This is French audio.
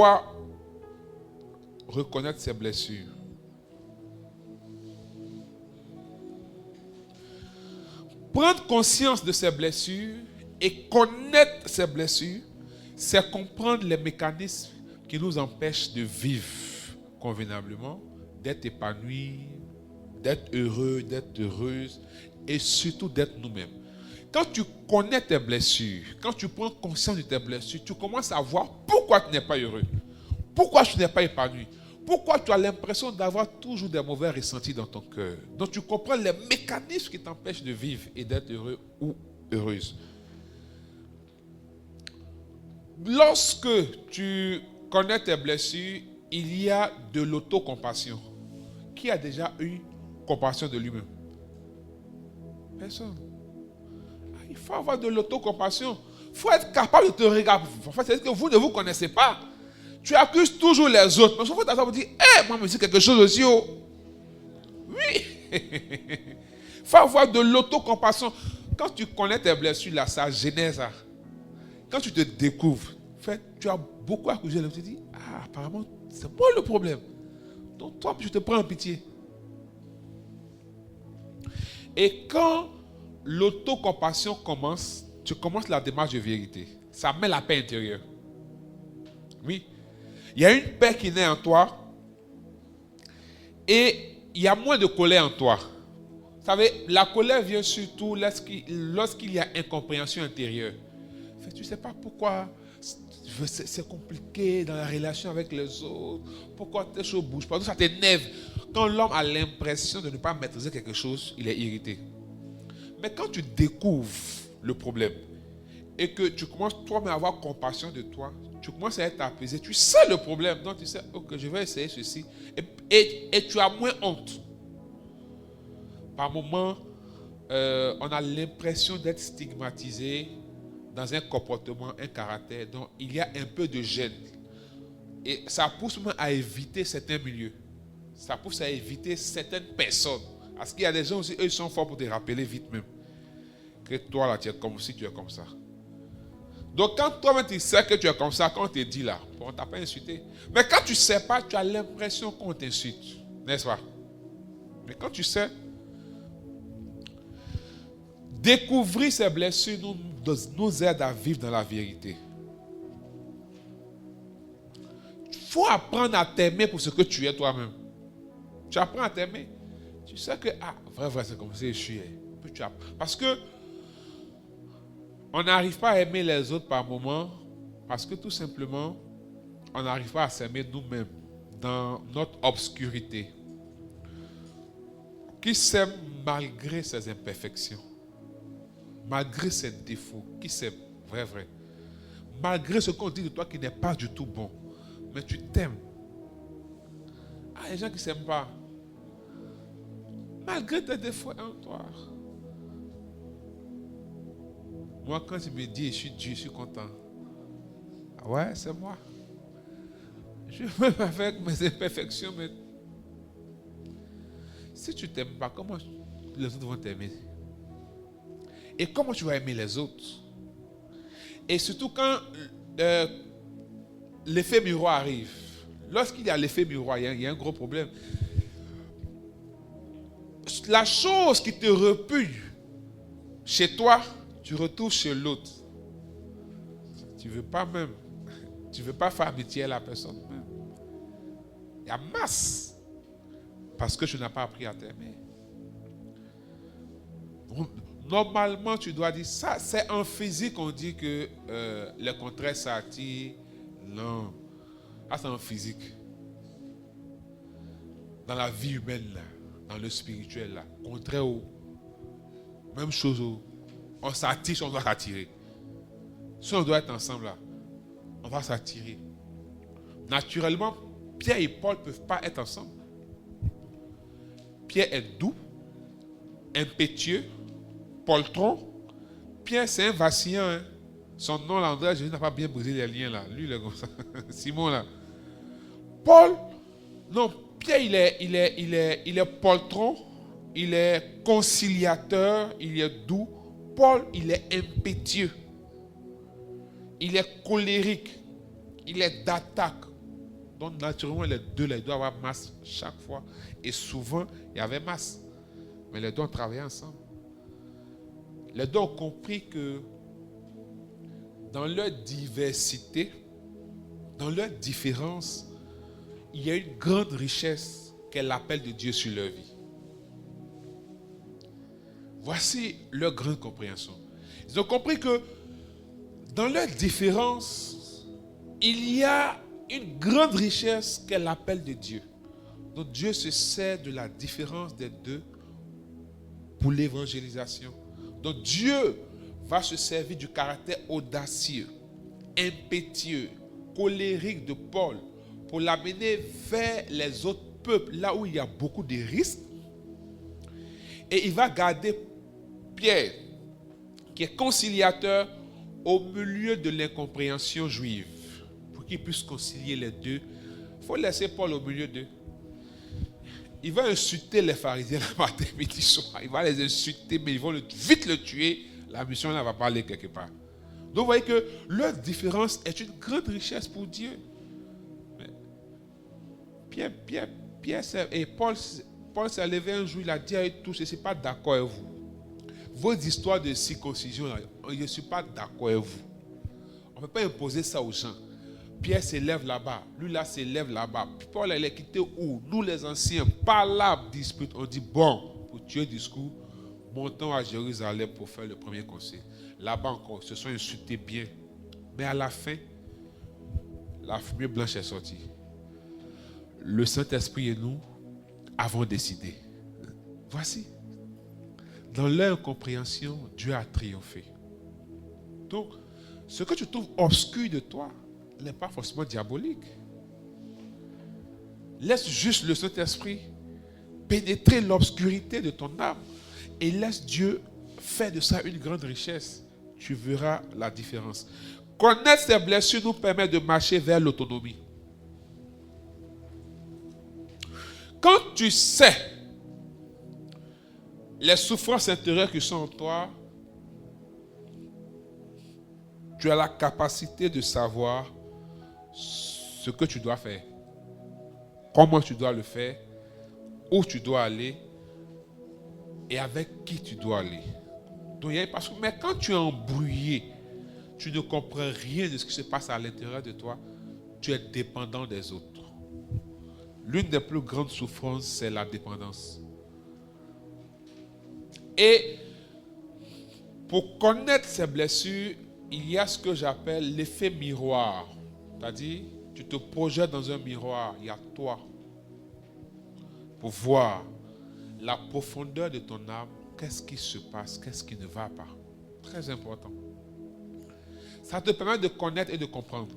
doit reconnaître ses blessures. Prendre conscience de ses blessures et connaître ses blessures, c'est comprendre les mécanismes qui nous empêchent de vivre convenablement, d'être épanouis, d'être heureux, d'être heureuse et surtout d'être nous-mêmes. Quand tu connais tes blessures, quand tu prends conscience de tes blessures, tu commences à voir pourquoi tu n'es pas heureux, pourquoi tu n'es pas épanoui, pourquoi tu as l'impression d'avoir toujours des mauvais ressentis dans ton cœur. Donc tu comprends les mécanismes qui t'empêchent de vivre et d'être heureux ou heureuse. Lorsque tu connais tes blessures, il y a de l'autocompassion. Qui a déjà eu compassion de lui-même? Personne. Il faut avoir de l'autocompassion. Il faut être capable de te regarder. En fait, c'est que vous ne vous connaissez pas. Tu accuses toujours les autres. Mais il faut t'asseoir et dire, moi, je me dis quelque chose aussi. Oh. Oui. Il faut avoir de l'autocompassion. Quand tu connais tes blessures, là, ça genèse ça. Quand tu te découvres, en fait, tu as beaucoup accusé. Tu te dis, apparemment, c'est moi le problème. Donc toi, je te prends en pitié. Et quand l'autocompassion commence, tu commences la démarche de vérité. Ça met la paix intérieure. Oui. Il y a une paix qui naît en toi et il y a moins de colère en toi. Vous savez, la colère vient surtout lorsqu'il y a incompréhension intérieure. En fait, tu ne sais pas pourquoi c'est compliqué dans la relation avec les autres. Pourquoi tes choses ne bougent pas. Ça t'énerve. Quand l'homme a l'impression de ne pas maîtriser quelque chose, il est irrité. Mais quand tu découvres le problème et que tu commences toi-même à avoir compassion de toi, tu commences à être apaisé, tu sais le problème, donc tu sais, ok, je vais essayer ceci. Et tu as moins honte. Par moments, on a l'impression d'être stigmatisé dans un comportement, un caractère, donc il y a un peu de gêne. Et ça pousse même à éviter certains milieux. Ça pousse à éviter certaines personnes. Parce qu'il y a des gens aussi, eux, ils sont forts pour te rappeler vite même que toi, là, tu es comme si tu es comme ça. Donc, quand toi-même, tu sais que tu es comme ça, quand on te dit là, on ne t'a pas insulté. Mais quand tu ne sais pas, tu as l'impression qu'on t'insulte. N'est-ce pas? Mais quand tu sais, découvrir ces blessures nous aide à vivre dans la vérité. Il faut apprendre à t'aimer pour ce que tu es toi-même. Tu apprends à t'aimer. Tu sais que, vrai, c'est comme ça que je suis. Parce que on n'arrive pas à aimer les autres par moments parce que tout simplement, on n'arrive pas à s'aimer nous-mêmes dans notre obscurité. Qui s'aime malgré ses imperfections, malgré ses défauts, qui s'aime, vrai. Malgré ce qu'on dit de toi qui n'est pas du tout bon, mais tu t'aimes. Il y a des gens qui ne s'aiment pas. Malgré tes défauts en toi. Moi, quand tu me dis, je suis content. Ouais, c'est moi. Je même avec mes imperfections, mais si tu ne t'aimes pas, comment les autres vont t'aimer? Et comment tu vas aimer les autres? Et surtout quand l'effet miroir arrive. Lorsqu'il y a l'effet miroir, il y a un gros problème. La chose qui te repugne chez toi, tu retrouves chez l'autre. Tu ne veux pas même. Tu ne veux pas faire amitié à la personne même. Il y a masse. Parce que tu n'as pas appris à t'aimer. Normalement, tu dois dire ça. C'est en physique qu'on dit que les contraires s'attirent. Non. Ça, c'est en physique. Dans la vie humaine, là, dans le spirituel, là, contraire au. Même chose au. On s'attire, on doit s'attirer. Si on doit être ensemble, là, on va s'attirer. Naturellement, Pierre et Paul ne peuvent pas être ensemble. Pierre est doux, impétueux, poltron. Pierre, c'est un vacillant. Hein. Son nom, là, André, je n'a pas bien brisé les liens, là. Lui, il est comme ça. Simon, là. Paul, non, Pierre, il est poltron, il est conciliateur, il est doux. Paul, il est impétueux. Il est colérique. Il est d'attaque. Donc, naturellement, les deux, ils doivent avoir masse chaque fois. Et souvent, il y avait masse. Mais les deux ont travaillé ensemble. Les deux ont compris que dans leur diversité, dans leur différence, il y a une grande richesse qu'est l'appel de Dieu sur leur vie. Voici leur grande compréhension. Ils ont compris que dans leur différence, il y a une grande richesse qu'est l'appel de Dieu. Donc Dieu se sert de la différence des deux pour l'évangélisation. Donc Dieu va se servir du caractère audacieux, impétueux, colérique de Paul pour l'amener vers les autres peuples, là où il y a beaucoup de risques. Et il va garder Pierre, qui est conciliateur, au milieu de l'incompréhension juive, pour qu'il puisse concilier les deux. Il faut laisser Paul au milieu d'eux. Il va insulter les pharisiens le matin, midi, soir. Il va les insulter, mais ils vont vite le tuer. La mission là va pas aller quelque part. Donc vous voyez que leur différence est une grande richesse pour Dieu. Pierre et Paul s'est levé un jour, il a dit à eux tous, je ne suis pas d'accord avec vous. Vos histoires de circoncision, là, je ne suis pas d'accord avec vous. On ne peut pas imposer ça aux gens. Pierre s'élève là-bas, lui là s'élève là-bas. Puis Paul, il est quitté où? Nous les anciens, par là, dispute. On dit, bon, pour tuer le discours, montons à Jérusalem pour faire le premier conseil. Là-bas encore, ils se sont insultés bien. Mais à la fin, la fumée blanche est sortie. Le Saint-Esprit et nous avons décidé. Voici. Dans leur incompréhension, Dieu a triomphé. Donc, ce que tu trouves obscur de toi n'est pas forcément diabolique. Laisse juste le Saint-Esprit pénétrer l'obscurité de ton âme et laisse Dieu faire de ça une grande richesse. Tu verras la différence. Connaître ces blessures nous permet de marcher vers l'autonomie. Quand tu sais les souffrances intérieures qui sont en toi, tu as la capacité de savoir ce que tu dois faire, comment tu dois le faire, où tu dois aller et avec qui tu dois aller. Donc, mais quand tu es embrouillé, tu ne comprends rien de ce qui se passe à l'intérieur de toi, tu es dépendant des autres. L'une des plus grandes souffrances, c'est la dépendance. Et pour connaître ces blessures, il y a ce que j'appelle l'effet miroir. C'est-à-dire, tu te projettes dans un miroir, il y a toi. Pour voir la profondeur de ton âme, qu'est-ce qui se passe, qu'est-ce qui ne va pas. Très important. Ça te permet de connaître et de comprendre.